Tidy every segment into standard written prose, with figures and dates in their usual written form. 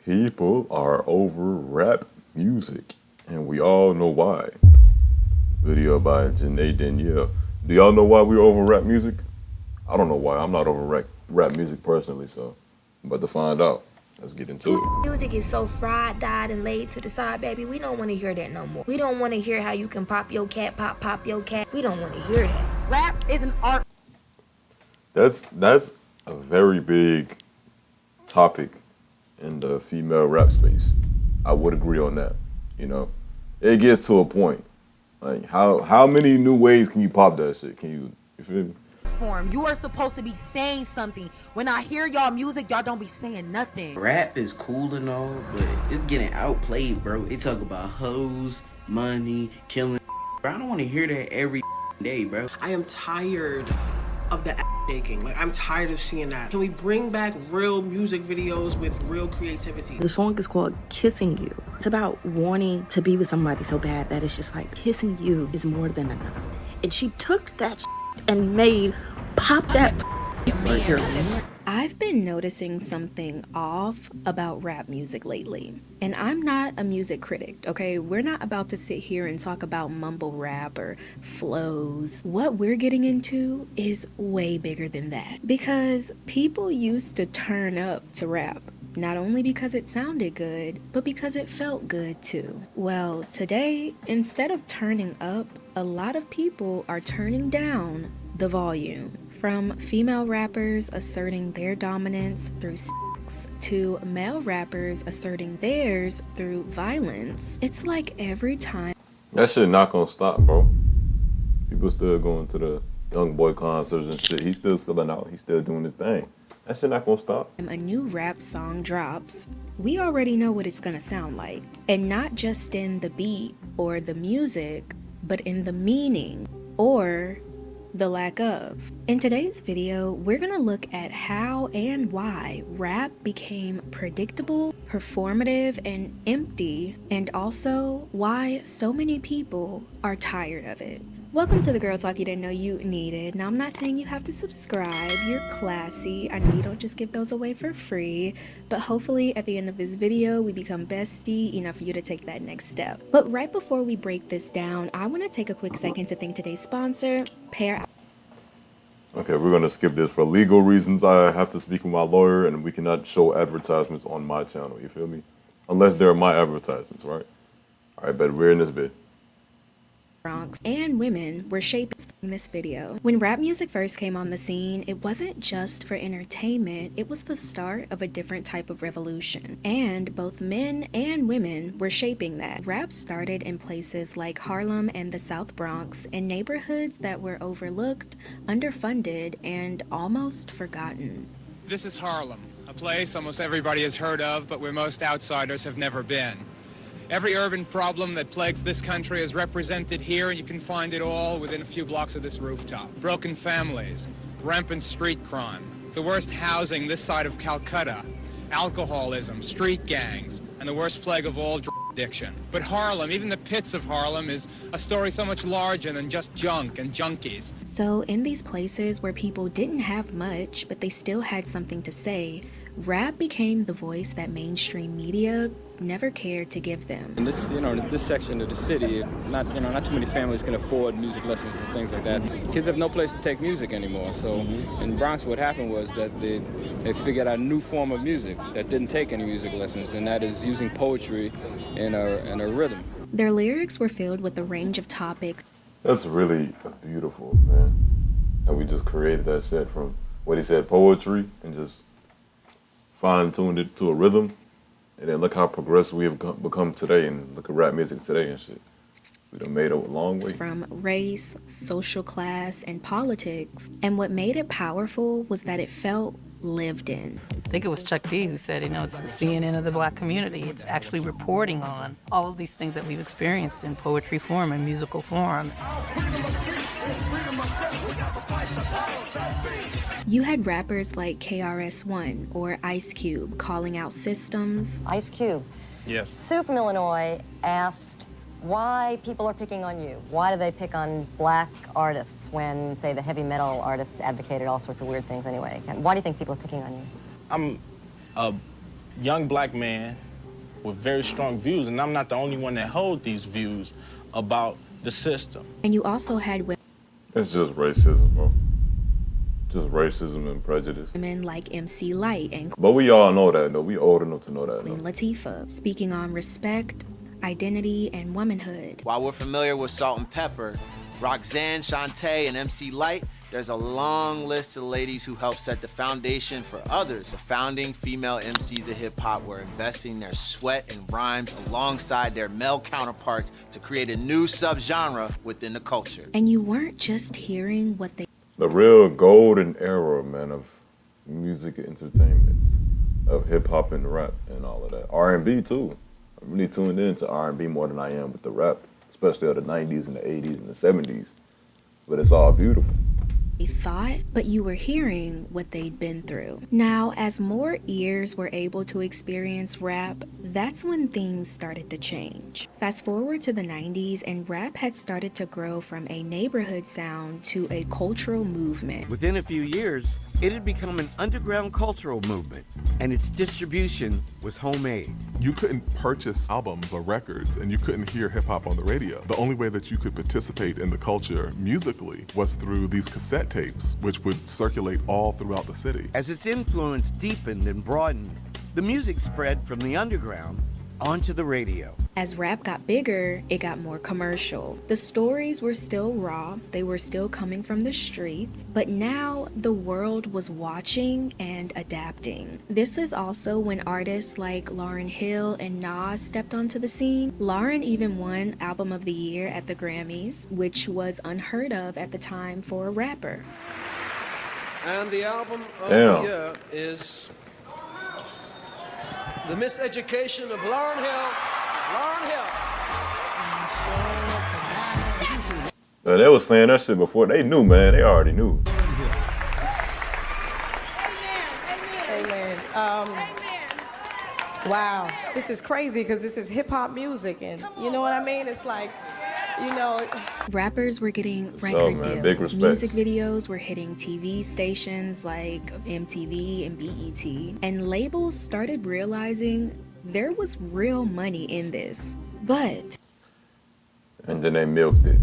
People are over rap music, and we all know why. Video by Janae Danielle. Do y'all know why we're over rap music? I don't know why. I'm not over rap music personally, so I'm about to find out. Let's get into it. Music is so fried, dyed, and laid to the side, baby. We don't want to hear that no more. We don't want to hear how you can pop your cat, pop your cat. We don't want to hear that. Rap is an art. That's a very big topic in the female rap space. I would agree on that. You know, it gets to a point. Like how many new ways can you pop that shit? You feel me? Form. You are supposed to be saying something. When I hear y'all music, y'all don't be saying nothing. Rap is cool and all, but it's getting outplayed, bro. They talk about hoes, money, killing. Bro, I don't want to hear that every day, bro. I am tired of the shaking. Like, I'm tired of seeing that. Can we bring back real music videos with real creativity? The song is called Kissing You. It's about wanting to be with somebody so bad that it's just like kissing you is more than enough. And she took that and made pop that right here. I've been noticing something off about rap music lately. And I'm not a music critic, okay? We're not about to sit here and talk about mumble rap or flows. What we're getting into is way bigger than that. Because people used to turn up to rap. Not only because it sounded good, but because it felt good too. Well, today, instead of turning up, a lot of people are turning down the volume. From female rappers asserting their dominance through sex to male rappers asserting theirs through violence, it's like every time. That shit not gonna stop, bro. People still going to the young boy concerts and shit. He's still selling out. He's still doing his thing. That shit not gonna stop. A new rap song drops, we already know what it's gonna sound like. And not just in the beat or the music, but in the meaning or the lack of. In today's video, we're gonna look at how and why rap became predictable, performative, and empty, and also why so many people are tired of it. Welcome to the Girl Talk you didn't know you needed. Now, I'm not saying you have to subscribe. You're classy. I know you don't just give those away for free, but hopefully at the end of this video, we become bestie enough for you to take that next step. But right before we break this down, I want to take a quick second to thank today's sponsor, Pair. Okay, we're gonna skip this for legal reasons. I have to speak with my lawyer, and we cannot show advertisements on my channel. You feel me? Unless they're my advertisements, right? All right, but we're in this bit. Bronx and women were shaping this video. When rap music first came on the scene, it wasn't just for entertainment, it was the start of a different type of revolution. And both men and women were shaping that. Rap started in places like Harlem and the South Bronx, in neighborhoods that were overlooked, underfunded, and almost forgotten. This is Harlem, a place almost everybody has heard of, but where most outsiders have never been. Every urban problem that plagues this country is represented here, and you can find it all within a few blocks of this rooftop. Broken families, rampant street crime, the worst housing this side of Calcutta, alcoholism, street gangs, and the worst plague of all, drug addiction. But Harlem, even the pits of Harlem, is a story so much larger than just junk and junkies. So in these places where people didn't have much, but they still had something to say, rap became the voice that mainstream media never cared to give them. In this, this section of the city, not too many families can afford music lessons and things like that. Kids have no place to take music anymore. So in Bronx, what happened was that they figured out a new form of music that didn't take any music lessons, and that is using poetry in a rhythm. Their lyrics were filled with a range of topics. That's really beautiful, man. And we just created that shit from what he said, poetry, and just fine-tuned it to a rhythm. And then look how progressive we have become today, and look at rap music today and shit. We done made a long way. From race, social class, and politics. And what made it powerful was that it felt lived in. I think it was Chuck D who said, it's the CNN of the black community. It's actually reporting on all of these things that we've experienced in poetry form and musical form. You had rappers like KRS-One or Ice Cube calling out systems. Ice Cube. Yes. Sue from Illinois asked why people are picking on you. Why do they pick on black artists when, say, the heavy metal artists advocated all sorts of weird things anyway? Why do you think people are picking on you? I'm a young black man with very strong views, and I'm not the only one that hold these views about the system. And you also had It's just racism, bro. Just racism and prejudice. women like MC Light and But we all know that, though. We old enough to know that, Queen though. Latifah, speaking on respect, identity, and womanhood. While we're familiar with Salt and Pepper, Roxanne, Shantae, and MC Light, there's a long list of ladies who helped set the foundation for others. The founding female MCs of hip-hop were investing their sweat and rhymes alongside their male counterparts to create a new subgenre within the culture. And you weren't just hearing what they The real golden era, man, of music entertainment, of hip-hop and rap and all of that. R&B, too. I'm really tuned into R&B more than I am with the rap, especially of the 90s and the 80s and the 70s. But it's all beautiful. thought, but you were hearing what they'd been through. Now, as more ears were able to experience rap, that's when things started to change. Fast forward to the 90s, and rap had started to grow from a neighborhood sound to a cultural movement. Within a few years, it had become an underground cultural movement, and its distribution was homemade. You couldn't purchase albums or records, and you couldn't hear hip-hop on the radio. The only way that you could participate in the culture musically was through these cassette tapes, which would circulate all throughout the city. As its influence deepened and broadened, the music spread from the underground onto the radio. As rap got bigger, it got more commercial. The stories were still raw, they were still coming from the streets, but now the world was watching and adapting. This is also when artists like Lauryn Hill and Nas stepped onto the scene. Lauryn even won Album of the Year at the Grammys, which was unheard of at the time for a rapper. And the Album of the Year is The Miseducation of Lauryn Hill. Lauryn Hill. They was saying that shit before. They knew, man. They already knew. Amen. Wow, this is crazy because this is hip hop music, and you know what I mean? It's like, you know. Rappers were getting record deals. Big respect. Music videos were hitting TV stations like MTV and BET, and labels started realizing there was real money in this. But And then they milked it.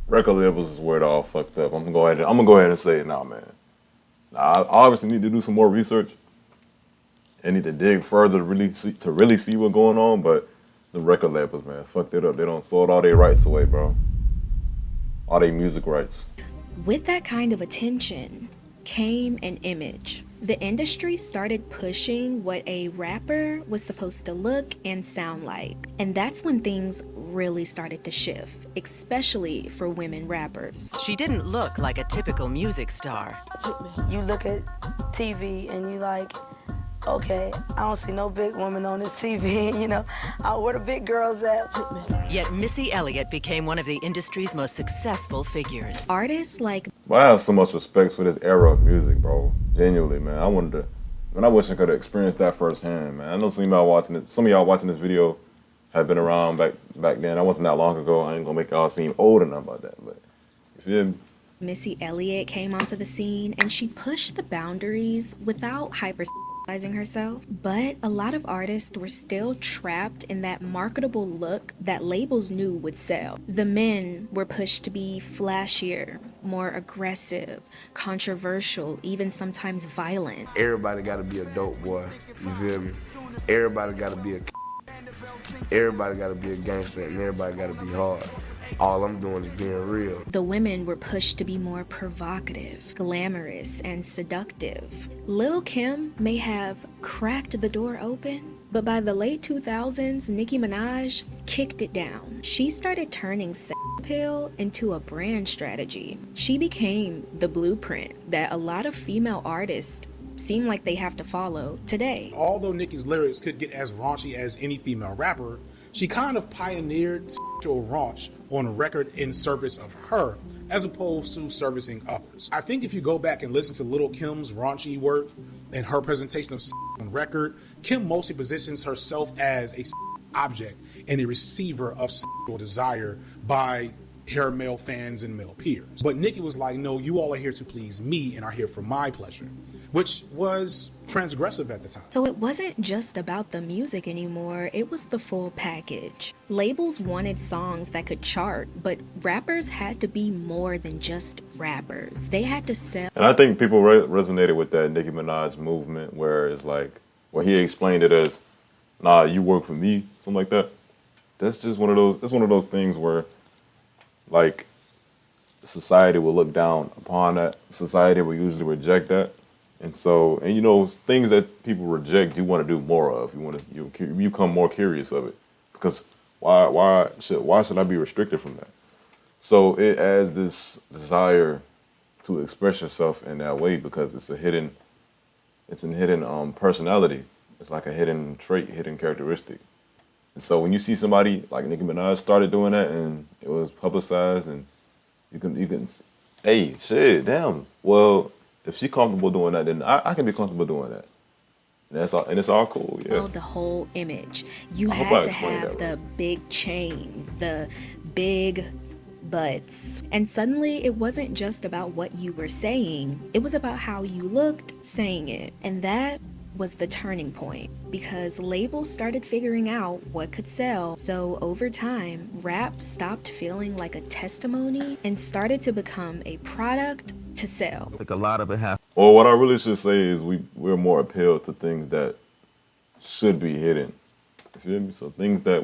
Record labels is where it all fucked up. I'm gonna go ahead and say it now, man. Now, I obviously need to do some more research. I need to dig further to really see what's going on, but the record labels, man, fucked it up. They don't sold all their rights away, bro. All their music rights. with that kind of attention came an image. The industry started pushing what a rapper was supposed to look and sound like. And that's when things really started to shift, especially for women rappers. She didn't look like a typical music star. You look at TV and you like, okay, I don't see no big woman on this TV, you know, where the big girls at? Yet Missy Elliott became one of the industry's most successful figures. Artists like... Well, I have so much respect for this era of music, bro. Genuinely, man. I wish I could have experienced that firsthand, man. I know some of y'all watching this video have been around back then. That wasn't that long ago. I ain't gonna make y'all seem old enough about that, but you feel me? Missy Elliott came onto the scene and she pushed the boundaries without hypersexualizing herself. But a lot of artists were still trapped in that marketable look that labels knew would sell. The men were pushed to be flashier, more aggressive, controversial, even sometimes violent. Everybody gotta be a dope boy, you feel me? Everybody gotta be a everybody gotta be a gangster, and everybody gotta be hard. All I'm doing is being real. The women were pushed to be more provocative, glamorous, and seductive. Lil' Kim may have cracked the door open, but by the late 2000s, Nicki Minaj kicked it down. She started turning sex appeal into a brand strategy. She became the blueprint that a lot of female artists seem like they have to follow today. Although Nicki's lyrics could get as raunchy as any female rapper, she kind of pioneered sexual raunch on a record in service of her, as opposed to servicing others. I think if you go back and listen to Lil' Kim's raunchy work and her presentation of on record, Kim mostly positions herself as a object and a receiver of sexual desire by her male fans and male peers. But Nicki was like, no, you all are here to please me and are here for my pleasure. which was transgressive at the time. So it wasn't just about the music anymore, it was the full package. Labels wanted songs that could chart, but rappers had to be more than just rappers. They had to sell. And I think people resonated with that Nicki Minaj movement where it's like, where he explained it as, nah, you work for me, something like that. That's just one of those, it's one of those things where, like, society will look down upon that. Society will usually reject that. And so, and you know, things that people reject, you want to do more of. You become more curious of it, because why should I be restricted from that? So it adds this desire to express yourself in that way because it's a hidden personality. It's like a hidden trait, hidden characteristic. And so when you see somebody like Nicki Minaj started doing that and it was publicized, and you can, hey, shit, damn. Well, if she's comfortable doing that, then I can be comfortable doing that. And that's all, and it's all cool, yeah. The whole image. You had to have the big chains, the big butts. And suddenly it wasn't just about what you were saying, it was about how you looked saying it. And that was the turning point, because labels started figuring out what could sell. So over time, rap stopped feeling like a testimony and started to become a product to sell. Like a lot of it has. Well, what I really should say is we're more appealed to things that should be hidden. You feel me? So things that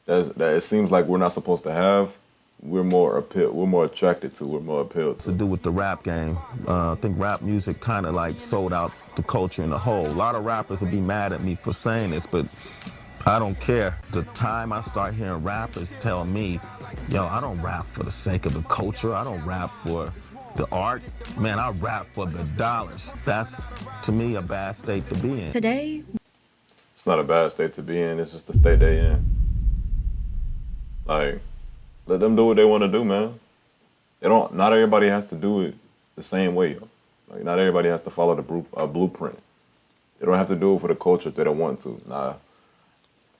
that it seems like we're not supposed to have, we're more attracted to, we're more appealed to. To do with the rap game. I think rap music kind of like sold out the culture in a whole. A lot of rappers would be mad at me for saying this, but I don't care. The time I start hearing rappers tell me, yo, I don't rap for the sake of the culture. I don't rap for the art. Man, I rap for the dollars. That's, to me, a bad state to be in. Today, it's not a bad state to be in. It's just the state they in. Like, let them do what they want to do, man. Not everybody has to do it the same way. Like, not everybody has to follow the blueprint. They don't have to do it for the culture if they don't want to. Nah.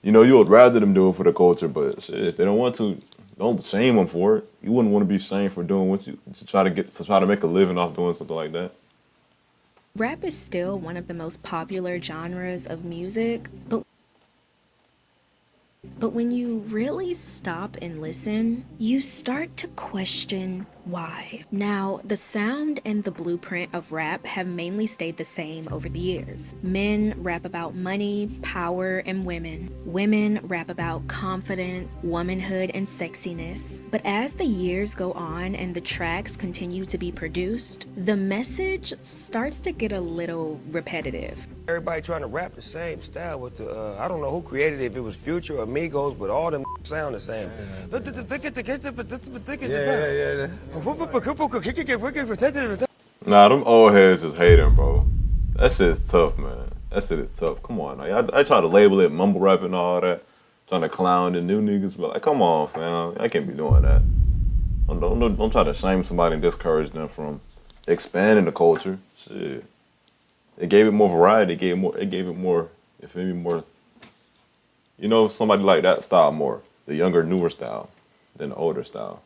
You know, you would rather them do it for the culture, but shit, if they don't want to, don't shame them for it. You wouldn't want to be shamed for doing what to try to make a living off doing something like that. rap is still one of the most popular genres of music, but when you really stop and listen, you start to question why. Now, the sound and the blueprint of rap have mainly stayed the same over the years. Men rap about money, power, and women. Women rap about confidence, womanhood, and sexiness. But as the years go on and the tracks continue to be produced, the message starts to get a little repetitive. Everybody trying to rap the same style with the, I don't know who created it, if it was Future or Migos, but all them sound the same. Nah, them old heads just hate him, bro. That shit's tough, man. That shit is tough. Come on. Like, I try to label it mumble rap and all that. Trying to clown the new niggas, but like, come on, fam. I can't be doing that. Don't try to shame somebody and discourage them from expanding the culture. Shit. It gave it more variety. It gave it more, if maybe more, you know, somebody like that style more. The younger, newer style than the older style.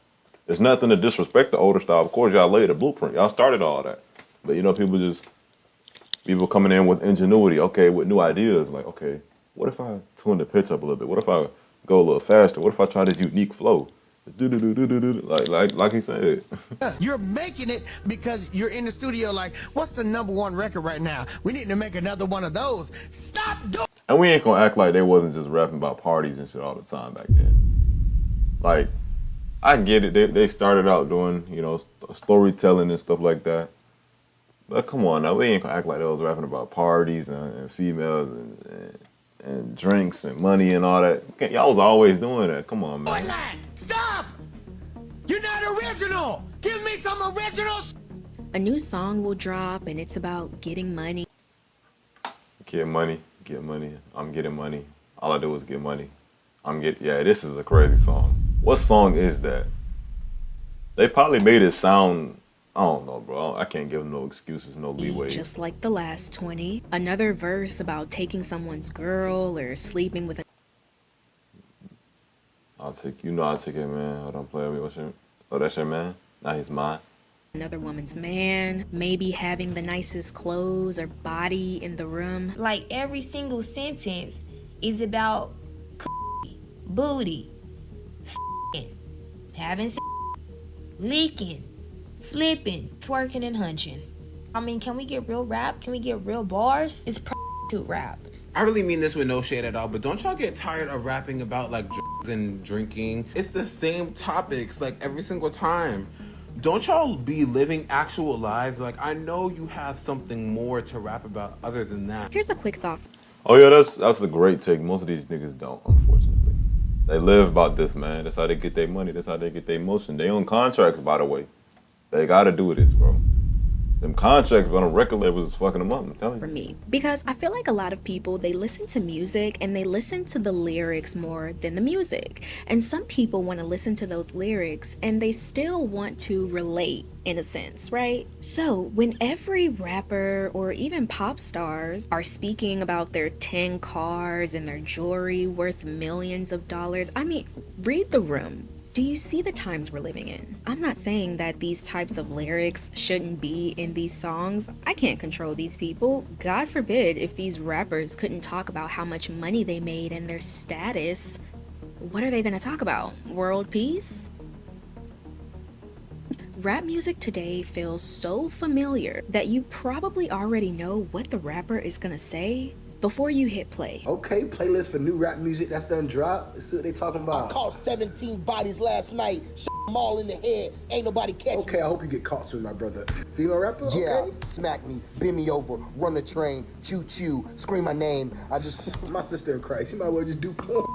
There's nothing to disrespect the older style. Of course, y'all laid the blueprint. Y'all started all that. But, you know, people coming in with ingenuity, okay, with new ideas. Like, okay, what if I tune the pitch up a little bit? What if I go a little faster? What if I try this unique flow? Like he said. You're making it because you're in the studio like, what's the #1 record right now? We need to make another one of those. Stop doing. And we ain't gonna act like they wasn't just rapping about parties and shit all the time back then. Like, I get it. They started out doing, you know, storytelling and stuff like that. But come on now, we ain't gonna act like they was rapping about parties and females and drinks and money and all that. Y'all was always doing that. Come on, man. Stop! You're not original! Give me some originals! A new song will drop and it's about getting money. Get money. I'm getting money. All I do is get money. Yeah, this is a crazy song. What song is that? They probably made it sound, I don't know, bro. I can't give them no excuses, no leeway. Just like the last 20. Another verse about taking someone's girl or sleeping with a... I'll take it, man. I don't play with me. Oh, that's your man? Now he's mine. another woman's man, maybe having the nicest clothes or body in the room. Like every single sentence is about booty, having leaking, flipping, twerking, and hunching. I mean, can we get real rap? Can we get real bars? It's prostitute rap. I really mean this with no shade at all, but don't y'all get tired of rapping about like drugs and drinking? It's the same topics like every single time. Don't y'all be living actual lives? Like, I know you have something more to rap about other than that. Here's a quick thought. Oh yeah, that's a great take. Most of these niggas don't, unfortunately. They live about this, man. That's how they get their money. That's how they get their motion. They own contracts, by the way. They gotta do this, bro. Them contracts on a record labels is fucking them up, I'm telling you. For me, because I feel like a lot of people, they listen to music and they listen to the lyrics more than the music. And some people want to listen to those lyrics and they still want to relate in a sense, right? So when every rapper or even pop stars are speaking about their 10 cars and their jewelry worth millions of dollars, I mean, read the room. Do you see the times we're living in? I'm not saying that these types of lyrics shouldn't be in these songs. I can't control these people. God forbid if these rappers couldn't talk about how much money they made and their status. What are they gonna talk about? World peace? Rap music today feels so familiar that you probably already know what the rapper is gonna say before you hit play. Okay, playlist for new rap music that's done drop. Let's see what they talking about. I caught 17 bodies last night. Them all in the head. Ain't nobody catch me. Okay, I hope you get caught soon, my brother. Female rapper? Yeah, Okay. smack me, bend me over, run the train, choo choo, scream my name. I just my sister in Christ. You might well just do porn.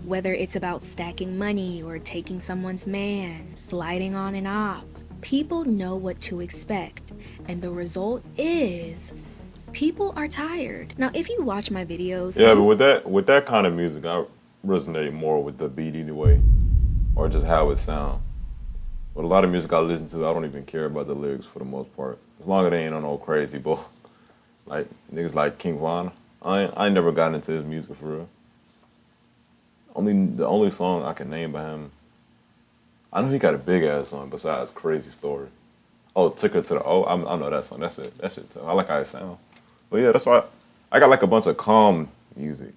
Whether it's about stacking money or taking someone's man, sliding on and off, people know what to expect, and the result is people are tired. Now, if you watch my videos, Yeah, but with that kind of music, I resonate more with the beat anyway, or just how it sounds. But a lot of music I listen to, I don't even care about the lyrics for the most part, as long as they ain't on no crazy bull. Like niggas like King Von, I ain't never gotten into his music for real. The only song I can name by him, I know he got a big ass song besides Crazy Story. Oh, Took Her to the O. I know that song. That's it. That shit tough. I like how it sounds. But yeah, that's why I got like a bunch of calm music,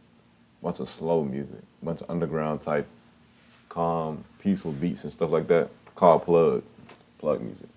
a bunch of slow music, a bunch of underground type, calm, peaceful beats and stuff like that. Called plug music.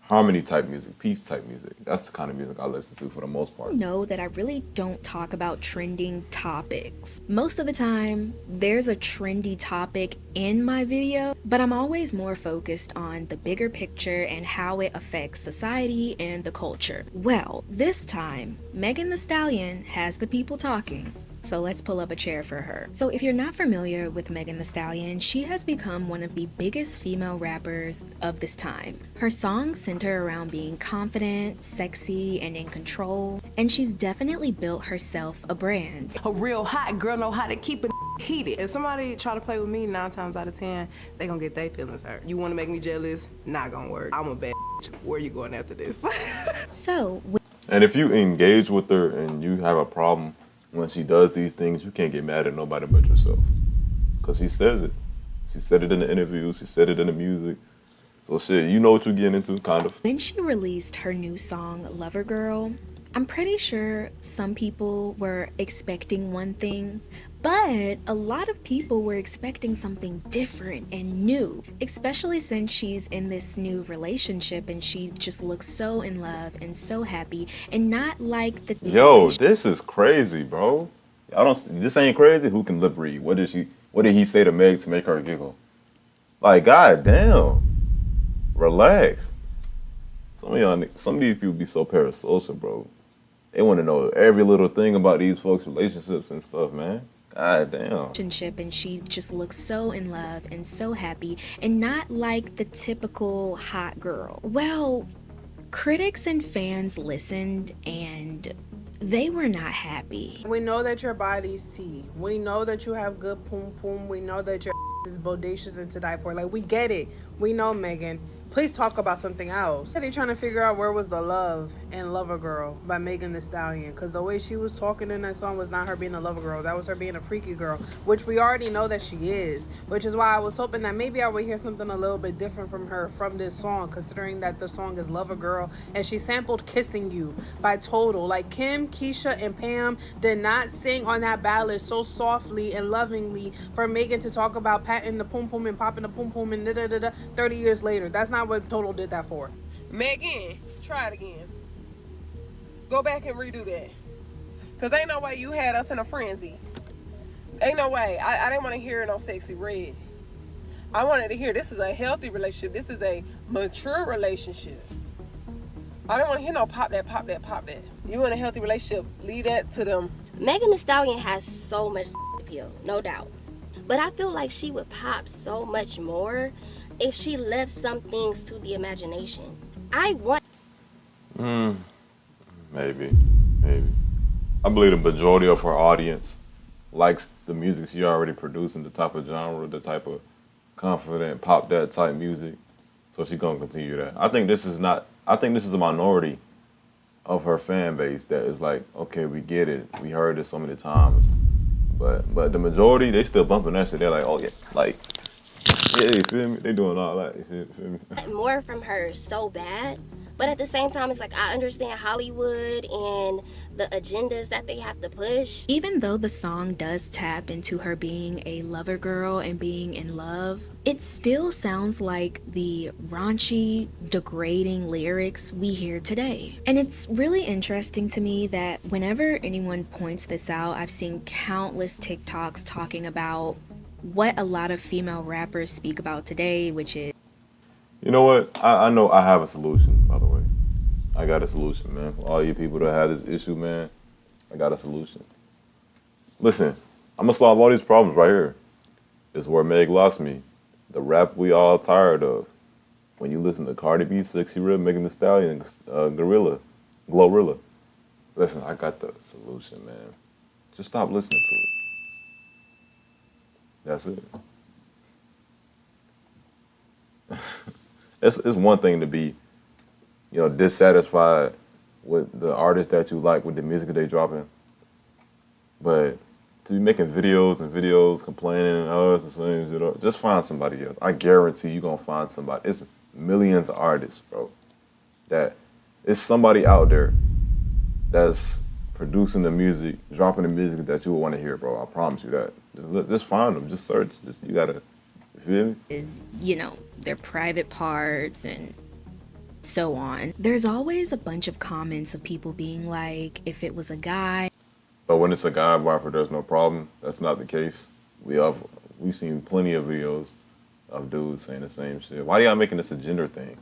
Harmony type music, peace type music. That's the kind of music I listen to for the most part. Know that I really don't talk about trending topics. Most of the time, there's a trendy topic in my video, but I'm always more focused on the bigger picture and how it affects society and the culture. Well, this time, Megan Thee Stallion has the people talking. So let's pull up a chair for her. So if you're not familiar with Megan Thee Stallion, she has become one of the biggest female rappers of this time. Her songs center around being confident, sexy, and in control, and she's definitely built herself a brand. A real hot girl know how to keep it heated. If somebody try to play with me 9 times out of 10, they gonna get their feelings hurt. You wanna make me jealous? Not gonna work. I'm a bad bitch. Where you going after this? And if you engage with her and you have a problem when she does these things, you can't get mad at nobody but yourself. Because she says it. She said it in the interview. She said it in the music. So shit, you know what you're getting into, kind of. When she released her new song, Lover Girl, I'm pretty sure some people were expecting one thing, but a lot of people were expecting something different and new, especially since she's in this new relationship and she just looks so in love and so happy and not like the... Yo, this is crazy, bro. This ain't crazy? Who can lip read? What did he say to Meg to make her giggle? Like, goddamn. Relax. Some of these people be so parasocial, bro. They want to know every little thing about these folks' relationships and stuff, man. God damn. Relationship and she just looks so in love and so happy and not like the typical hot girl. Well, critics and fans listened and they were not happy. We know that your body's tea. We know that you have good poom poom. We know that your is bodacious and to die for. Like, we get it. We know, Megan. Please talk about something else. They trying to figure out where was the love in Lover Girl by Megan Thee Stallion, because the way she was talking in that song was not her being a lover girl. That was her being a freaky girl, which we already know that she is, which is why I was hoping that maybe I would hear something a little bit different from her from this song, considering that the song is Lover Girl and she sampled Kissing You by Total. Like, Kim, Keisha, and Pam did not sing on that ballad so softly and lovingly for Megan to talk about patting the pum pum and popping the pum pum and 30 years later. That's not what Total did that for. Megan, try it again. Go back and redo that. Cause ain't no way you had us in a frenzy. Ain't no way. I didn't want to hear no sexy red. I wanted to hear this is a healthy relationship. This is a mature relationship. I don't want to hear no pop that, pop that, pop that. You in a healthy relationship, leave that to them. Megan Thee Stallion has so much appeal, no doubt. But I feel like she would pop so much more if she left some things to the imagination. I want... Maybe. I believe the majority of her audience likes the music she already produced and the type of genre, the type of confident pop that type music. So she's gonna continue that. I think this is a minority of her fan base that is like, okay, we get it. We heard it so many times. But the majority, they still bumping that shit. They're like, oh yeah, like, yeah, you feel me? They doing all that shit, feel me? more from her so bad, but at the same time, it's like I understand Hollywood and the agendas that they have to push. Even though the song does tap into her being a lover girl and being in love, it still sounds like the raunchy, degrading lyrics we hear today. And it's really interesting to me that whenever anyone points this out, I've seen countless TikToks talking about what a lot of female rappers speak about today, which is... You know what? I know I have a solution, by the way. I got a solution, man. For all you people that have this issue, man, I got a solution. Listen, I'm going to solve all these problems right here. It's where Meg lost me. The rap we all tired of. When you listen to Cardi B, Sexy Red, Megan Thee Stallion, Glorilla. Listen, I got the solution, man. Just stop listening to it. That's it. It's one thing to be, dissatisfied with the artist that you like, with the music that they dropping, but to be making videos complaining, oh, it's the same shit, just find somebody else. I guarantee you gonna find somebody. It's millions of artists, bro. That it's somebody out there that's producing the music, dropping the music that you would want to hear, bro. I promise you that. Just find them. Just search. You gotta. You feel me? Is, their private parts and so on. There's always a bunch of comments of people being like, if it was a guy. But when it's a guy rapper, there's no problem. That's not the case. We've seen plenty of videos of dudes saying the same shit. Why y'all making this a gender thing?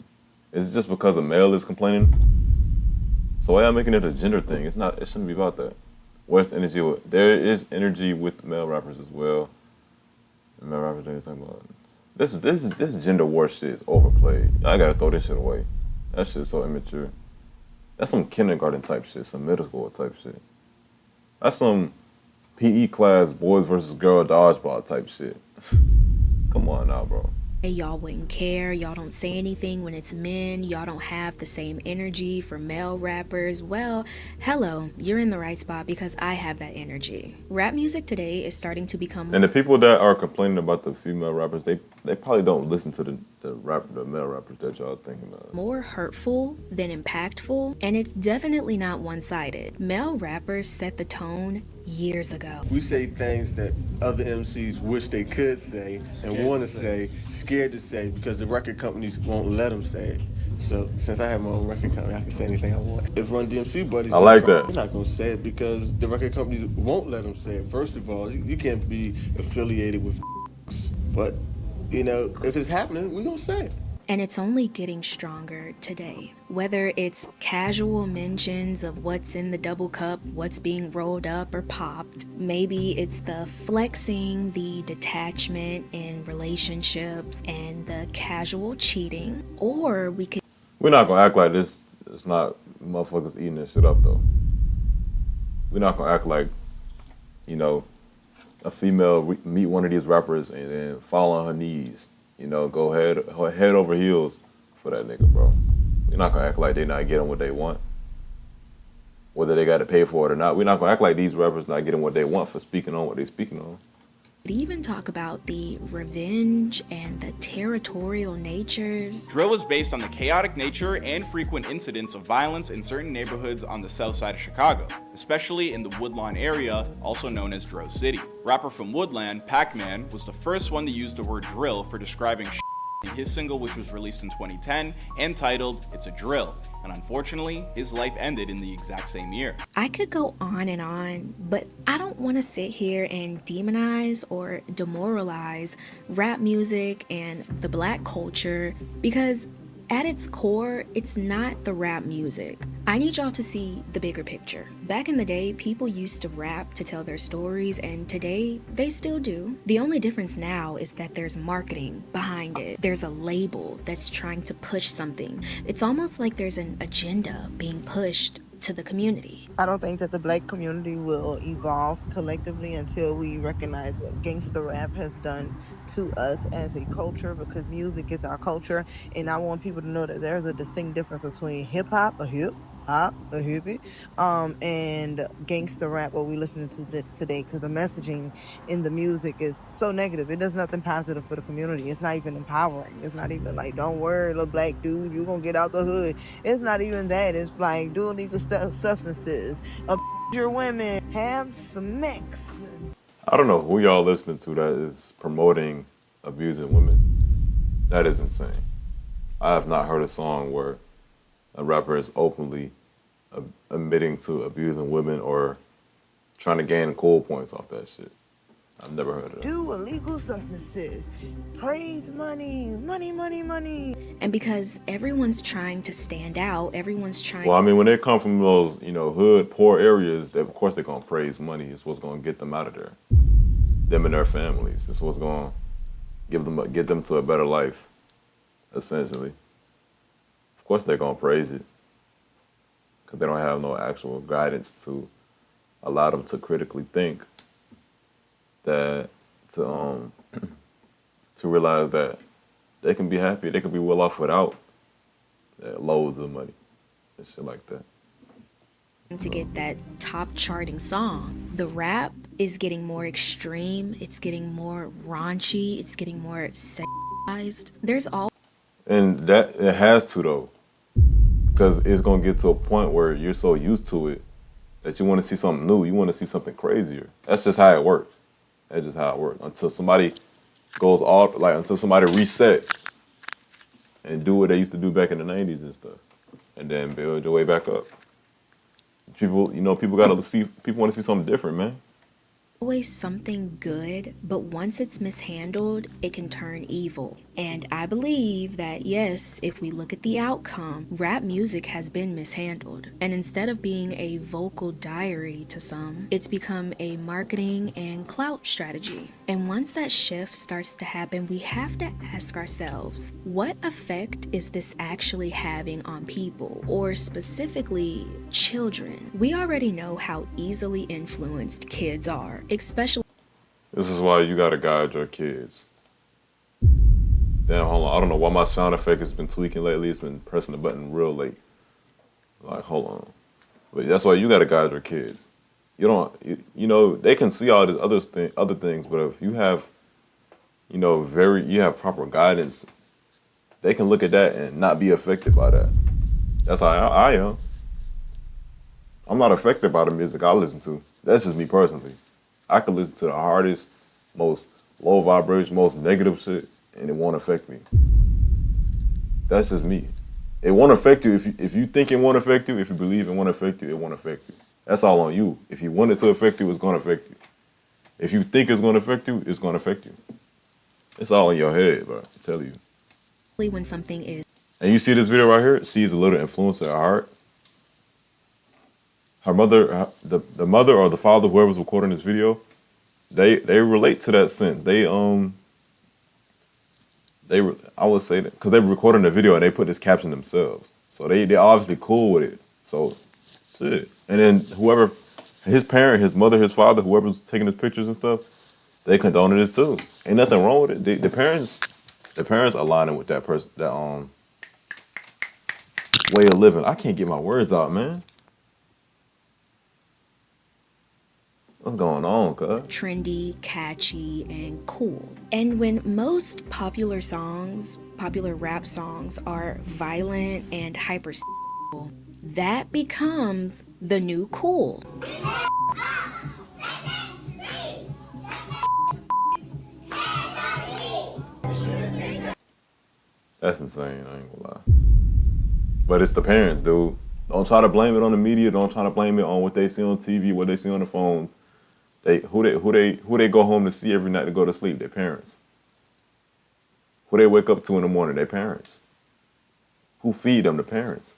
Is it just because a male is complaining? So why y'all making it a gender thing? It shouldn't be about that. Where's the energy? There is energy with male rappers as well. And male rappers, they're talking about this gender war shit is overplayed. I gotta throw this shit away. That shit's so immature. That's some kindergarten type shit, some middle school type shit. That's some PE class boys versus girl dodgeball type shit. Come on now, bro. Y'all wouldn't care, y'all don't say anything when it's men, y'all don't have the same energy for male rappers. Well, hello, you're in the right spot because I have that energy. Rap music today is starting to become... And the people that are complaining about the female rappers, they probably don't listen to the male rappers that y'all thinking of. More hurtful than impactful, and it's definitely not one-sided. Male rappers set the tone years ago. We say things that other MCs wish they could say and want to say, scared to say, because the record companies won't let them say it. So since I have my own record company, I can say anything I want. If Run DMC buddies, I like that. They're not gonna say it because the record companies won't let them say it. First of all, you can't be affiliated with, but if it's happening, we're gonna say it. And it's only getting stronger today. Whether it's casual mentions of what's in the double cup, what's being rolled up or popped, maybe it's the flexing, the detachment in relationships, and the casual cheating, or we could... We're not gonna act like this. It's not motherfuckers eating this shit up though. We're not gonna act like, a female meet one of these rappers and then fall on her knees. Go head over heels for that nigga, bro. We're not gonna act like they not getting what they want. Whether they got to pay for it or not. We're not gonna act like these rappers not getting what they want for speaking on what they speaking on. We even talk about the revenge and the territorial natures. Drill is based on the chaotic nature and frequent incidents of violence in certain neighborhoods on the south side of Chicago, especially in the Woodlawn area, also known as Drill City. Rapper from Woodland, Pac-Man, was the first one to use the word drill for describing in his single, which was released in 2010 and titled It's a Drill. And unfortunately, his life ended in the exact same year. I could go on, but I don't want to sit here and demonize or demoralize rap music and the black culture because at its core, it's not the rap music. I need y'all to see the bigger picture. Back in the day, people used to rap to tell their stories, and today, they still do. The only difference now is that there's marketing behind it. There's a label that's trying to push something. It's almost like there's an agenda being pushed to the community. I don't think that the black community will evolve collectively until we recognize what gangster rap has done to us as a culture, because music is our culture, and I want people to know that there's a distinct difference between hip-hop, a hippie, and gangster rap, what we listen to today, because the messaging in the music is so negative. It does nothing positive for the community. It's not even empowering. It's not even like, don't worry, little black dude, you're gonna get out the hood. It's not even that. It's like, do illegal substances, your women, have some mix. I don't know who y'all listening to that is promoting abusing women. That is insane. I have not heard a song where a rapper is openly admitting to abusing women or trying to gain cool points off that shit. I've never heard of that. Do illegal substances, praise money. And because everyone's trying to stand out, everyone's trying. Well, I mean, when they come from those, hood, poor areas, of course they're gonna praise money. It's what's gonna get them out of there. Them and their families. It's what's gonna get them to a better life, essentially. Of course they're gonna praise it, because they don't have no actual guidance to allow them to critically think. That to realize that they can be happy, they can be well off without loads of money and shit like that. To get that top charting song. The rap is getting more extreme, it's getting more raunchy, it's getting more sexualized. There's all. And that it has to though, because it's gonna get to a point where you're so used to it that you want to see something new, you want to see something crazier. That's just how it works. That's just how it works. Until somebody until somebody reset and do what they used to do back in the 90s and stuff, and then build your way back up. People want to see something different, man. Always something good, but once it's mishandled, it can turn evil. And I believe that yes, if we look at the outcome, rap music has been mishandled. And instead of being a vocal diary to some, it's become a marketing and clout strategy. And once that shift starts to happen, we have to ask ourselves, what effect is this actually having on people, or specifically children? We already know how easily influenced kids are. Especially. This is why you gotta guide your kids. Damn, hold on. I don't know why my sound effect has been tweaking lately. It's been pressing the button real late. Like, hold on. But that's why you gotta guide your kids. They can see all these other things, but if you have, you have proper guidance, they can look at that and not be affected by that. That's how I am. I'm not affected by the music I listen to. That's just me personally. I can listen to the hardest, most low vibration, most negative shit, and it won't affect me. That's just me. It won't affect you if you think it won't affect you. If you believe it won't affect you, it won't affect you. That's all on you. If you want it to affect you, it's gonna affect you. If you think it's gonna affect you, it's gonna affect you. It's all in your head, bro. I tell you. When something is. And you see this video right here? She's a little influencer at heart. Her mother, the mother or the father, whoever's recording this video, they relate to that sense. I would say that because they were recording the video and they put this caption themselves, so they're obviously cool with it. So, shit. And then whoever, his parent, his mother, his father, whoever's taking his pictures and stuff, they condone this too. Ain't nothing wrong with it. The parents aligning with that person, way of living. I can't get my words out, man. What's going on, cuz? Trendy, catchy, and cool. And when most popular songs, popular rap songs are violent and hyper, that becomes the new cool. That's insane, I ain't gonna lie. But it's the parents, dude. Don't try to blame it on the media. Don't try to blame it on what they see on TV, what they see on the phones. Who they go home to see every night to go to sleep? Their parents. Who they wake up to in the morning? Their parents. Who feed them? The parents.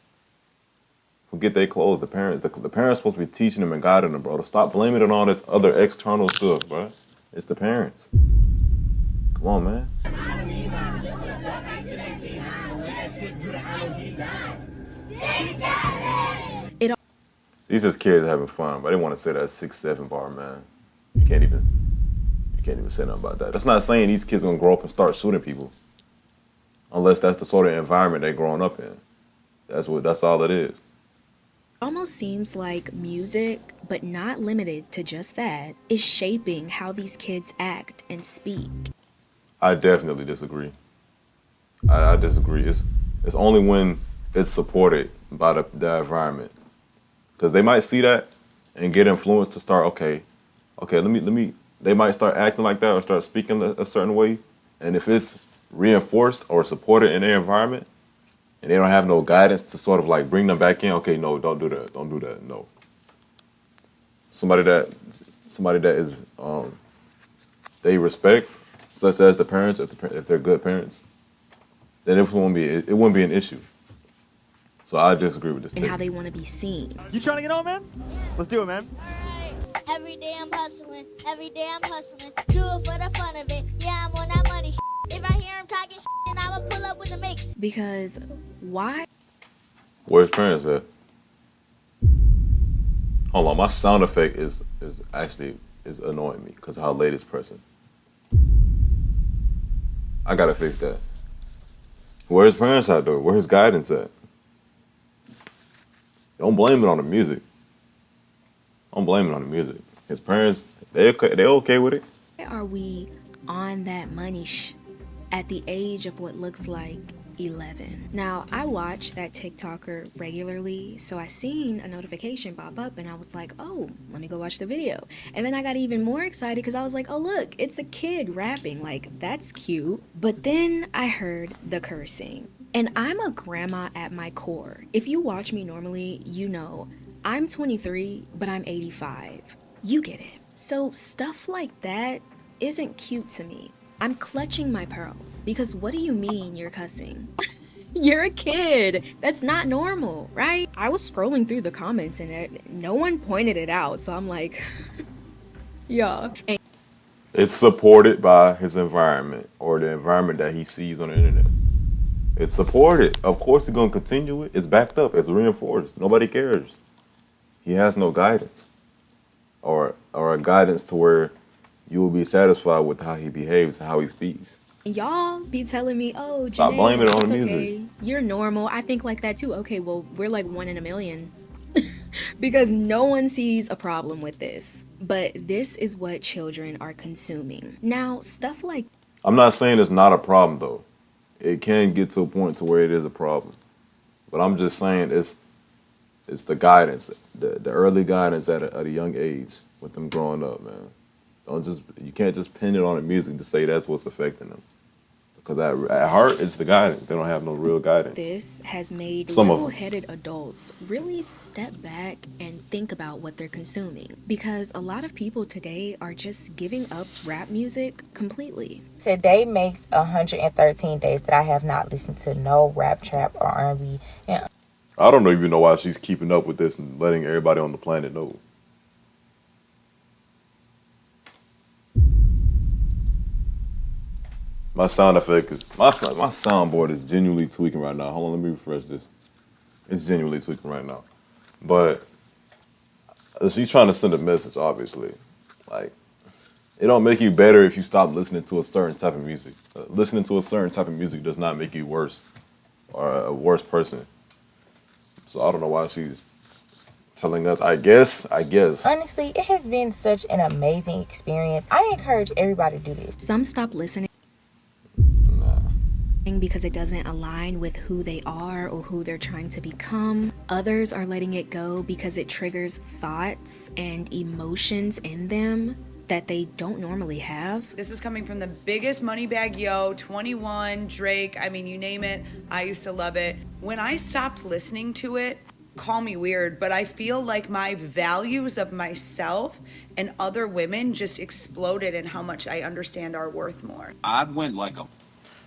Who get their clothes? The parents. The parents supposed to be teaching them and guiding them, bro. To stop blaming it on all this other external stuff, bro. It's the parents. Come on, man. These just kids having fun, but they want to say that 6-7 bar, man. You can't even say nothing about that. That's not saying these kids gonna grow up and start shooting people, unless that's the sort of environment they're growing up in. That's all it is. Almost seems like music, but not limited to just that, is shaping how these kids act and speak. I definitely disagree. I disagree. It's only when it's supported by the environment, because they might see that and get influenced to start. Okay, let me. They might start acting like that or start speaking a certain way, and if it's reinforced or supported in their environment, and they don't have no guidance to sort of like bring them back in. Okay, no, don't do that. No. Somebody that is they respect, such as the parents, if they're good parents, then it wouldn't be an issue. So I disagree with this. And how they want to be seen. You trying to get on, man? Let's do it, man. Every day I'm hustling, do it for the fun of it. Yeah, I'm on that money. If I hear him talking, then I will pull up with the mix. Because why? Where's parents at? Hold on, my sound effect is actually annoying me because of how late it's pressing. I gotta fix that. Where's parents at though? Where's guidance at? Don't blame it on the music. Don't blame it on the music. His parents, they okay with it. Why are we on that money at the age of what looks like 11? Now, I watch that TikToker regularly, so I seen a notification pop up and I was like, oh, let me go watch the video. And then I got even more excited because I was like, oh, look, it's a kid rapping. Like, that's cute. But then I heard the cursing. And I'm a grandma at my core. If you watch me normally, you know I'm 23, but I'm 85. You get it. So stuff like that isn't cute to me. I'm clutching my pearls because what do you mean you're cussing? You're a kid. That's not normal, right? I was scrolling through the comments and no one pointed it out. So I'm like, yeah. And it's supported by his environment or the environment that he sees on the internet. It's supported. Of course he's going to continue it. It's backed up. It's reinforced. Nobody cares. He has no guidance or a guidance to where you will be satisfied with how he behaves and how he speaks. y'all be telling me, oh, Janae, stop blaming it on it's the okay. music. You're normal. I think like that too. Okay, well, we're like 1 in a million. Because no one sees a problem with this. But this is what children are consuming. Now, stuff like... I'm not saying it's not a problem, though. It can get to a point to where it is a problem. But I'm just saying it's the guidance, the early guidance at a young age with them growing up, man. You can't just pin it on the music to say that's what's affecting them. Because at heart, it's the guidance. They don't have no real guidance. This has made Some of them. level-headed adults really step back and think about what they're consuming. Because a lot of people today are just giving up rap music completely. Today makes 113 days that I have not listened to no rap, trap, or R&B. And I don't even know why she's keeping up with this and letting everybody on the planet know. My sound effect is my soundboard is genuinely tweaking right now. Hold on, let me refresh this. It's genuinely tweaking right now. But she's trying to send a message, obviously. Like, it don't make you better if you stop listening to a certain type of music. Listening to a certain type of music does not make you worse or a worse person. So I don't know why she's telling us. I guess. Honestly, it has been such an amazing experience. I encourage everybody to do this. Some stop listening because it doesn't align with who they are or who they're trying to become. Others are letting it go because it triggers thoughts and emotions in them that they don't normally have. This is coming from the biggest Moneybag Yo, 21, Drake, I mean, you name it. I used to love it. When I stopped listening to it, call me weird, but I feel like my values of myself and other women just exploded in how much I understand our worth more. I went like a...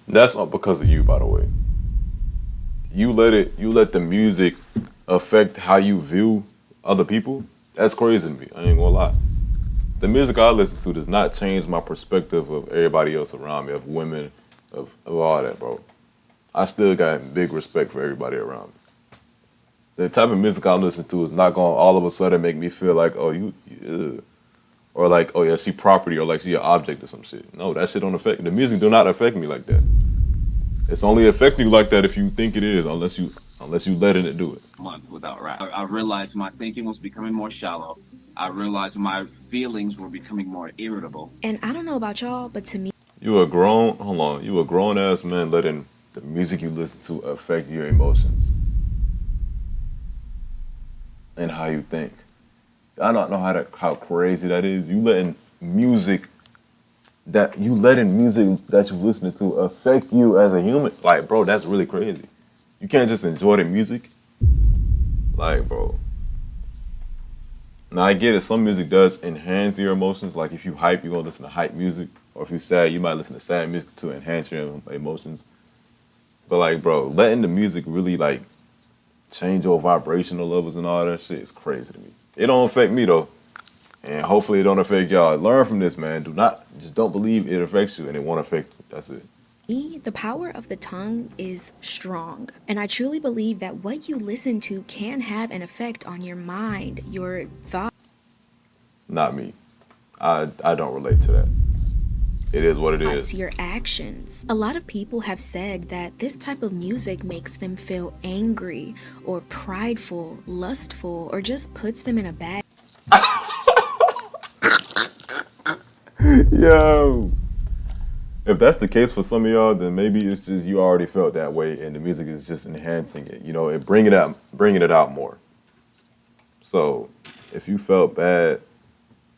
That's not because of you, by the way. You let the music affect how you view other people. That's crazy to me. I ain't gonna lie. The music I listen to does not change my perspective of everybody else around me, of women, of all that, bro. I still got big respect for everybody around me. The type of music I listen to is not gonna all of a sudden make me feel like, oh, or like, oh yeah, she property, or like she an object or some shit. No, that shit don't affect. The music do not affect me like that. It's only affecting you like that if you think it is, unless you letting it do it. Month without rap. I realized my thinking was becoming more shallow. I realized my feelings were becoming more irritable. And I don't know about y'all, but to me, You a grown ass man letting the music you listen to affect your emotions and how you think. I don't know how crazy that is. You letting music that you listening to affect you as a human. Like, bro, that's really crazy. You can't just enjoy the music. Like, bro. Now I get it. Some music does enhance your emotions. Like if you hype, you're gonna listen to hype music. Or if you're sad, you might listen to sad music to enhance your emotions. But like, bro, letting the music really like change your vibrational levels and all that shit is crazy to me. It don't affect me though. And hopefully it don't affect y'all. Learn from this, man. Don't believe it affects you and it won't affect you. That's it. the power of the tongue is strong. And I truly believe that what you listen to can have an effect on your mind, your thoughts. Not me. I don't relate to that. It is what it is. Your actions. A lot of people have said that this type of music makes them feel angry or prideful, lustful, or just puts them in a bad. Yo. If that's the case for some of y'all, then maybe it's just you already felt that way and the music is just enhancing it. You know, it bringing it out more. So if you felt bad,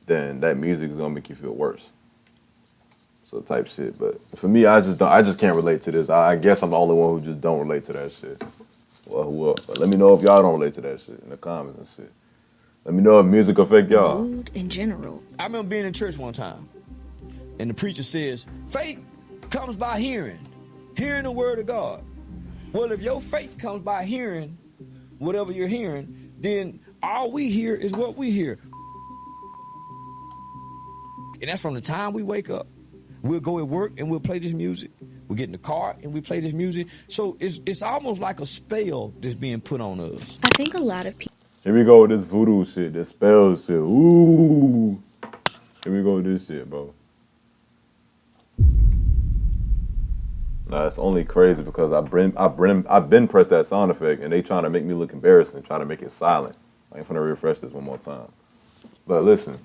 then that music is gonna make you feel worse. So type shit. But for me, I just can't relate to this. I guess I'm the only one who just don't relate to that shit. Well, but let me know if y'all don't relate to that shit in the comments and shit. Let me know if music affect y'all. Mood in general. I remember being in church one time, and the preacher says, faith comes by hearing the word of God. Well, if your faith comes by hearing whatever you're hearing, then all we hear is what we hear. And that's from the time we wake up. We'll go at work and we'll play this music. We'll get in the car and we play this music. So it's almost like a spell that's being put on us. I think a lot of people. Here we go with this voodoo shit, this spell shit. Ooh. Here we go with this shit, bro. Nah, it's only crazy because I've been pressed that sound effect and they trying to make me look embarrassing, trying to make it silent. I'm gonna refresh this one more time. But listen.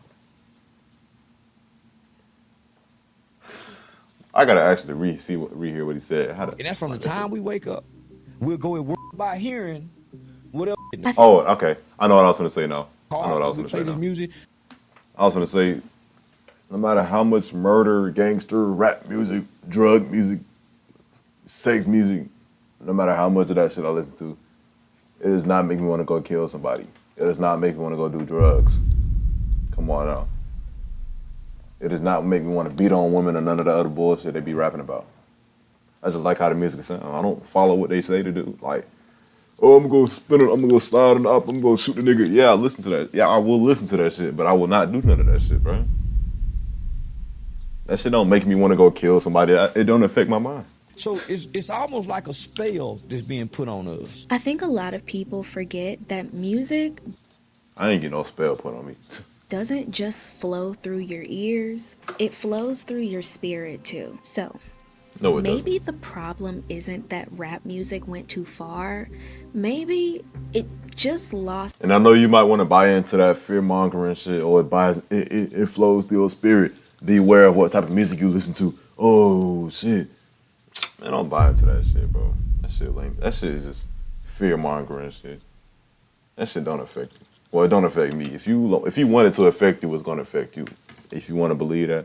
I gotta actually rehear what he said. And that's from the time we wake up. We'll go at work by hearing whatever. Oh, okay. I know what I was gonna say now. I know what I was gonna say now. Music. I was gonna say, no matter how much murder, gangster, rap music, drug music, sex music, no matter how much of that shit I listen to, it does not make me want to go kill somebody. It does not make me want to go do drugs. Come on now. It does not make me want to beat on women or none of the other bullshit they be rapping about. I just like how the music sounds. I don't follow what they say to do. Like, oh, I'm gonna go spin it, I'm gonna go slide it up, I'm gonna shoot the nigga. Yeah, I listen to that. Yeah, I will listen to that shit, but I will not do none of that shit, bro. That shit don't make me want to go kill somebody. It don't affect my mind. So it's almost like a spell that's being put on us. I think a lot of people forget that music. I ain't get no spell put on me. Doesn't just flow through your ears, it flows through your spirit too. So, No, it Maybe doesn't. the problem isn't that rap music went too far. Maybe it just lost. And I know you might want to buy into that fear mongering shit, or it flows through your spirit. Be aware of what type of music you listen to. Oh shit, man, don't buy into that shit, bro. That shit lame. That shit is just fear mongering shit. That shit don't affect you. Well, it don't affect me. If you want it to affect you, it's gonna affect you. If you want to believe that,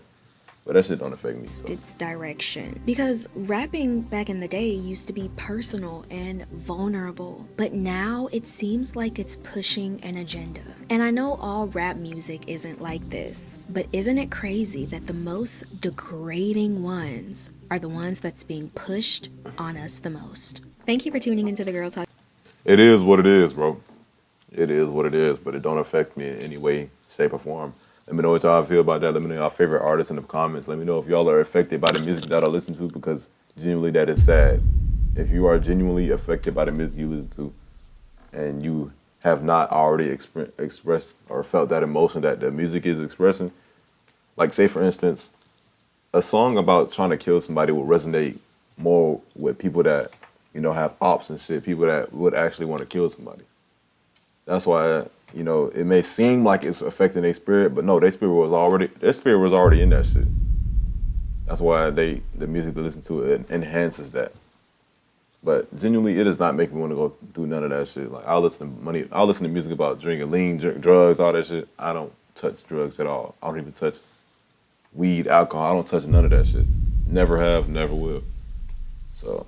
but that shit don't affect me. So. Its direction. Because rapping back in the day used to be personal and vulnerable, but now it seems like it's pushing an agenda. And I know all rap music isn't like this, but isn't it crazy that the most degrading ones are the ones that's being pushed on us the most? Thank you for tuning into the Girl Talk. It is what it is, bro. It is what it is, but it don't affect me in any way, shape, or form. Let me know what y'all feel about that. Let me know y'all favorite artists in the comments. Let me know if y'all are affected by the music that I listen to, because genuinely that is sad. If you are genuinely affected by the music you listen to and you have not already expressed or felt that emotion that the music is expressing, like say for instance, a song about trying to kill somebody will resonate more with people that, you know, have ops and shit, people that would actually want to kill somebody. That's why, you know, it may seem like it's affecting their spirit, but no, their spirit was already in that shit. That's why the music they listen to, it enhances that. But genuinely, it does not make me want to go do none of that shit. Like I'll listen to music about drinking lean, drugs, all that shit. I don't touch drugs at all. I don't even touch weed, alcohol. I don't touch none of that shit. Never have, never will. So.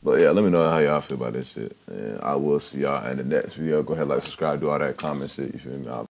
But yeah, let me know how y'all feel about this shit. And I will see y'all in the next video. Go ahead, like, subscribe, do all that comment shit. You feel me?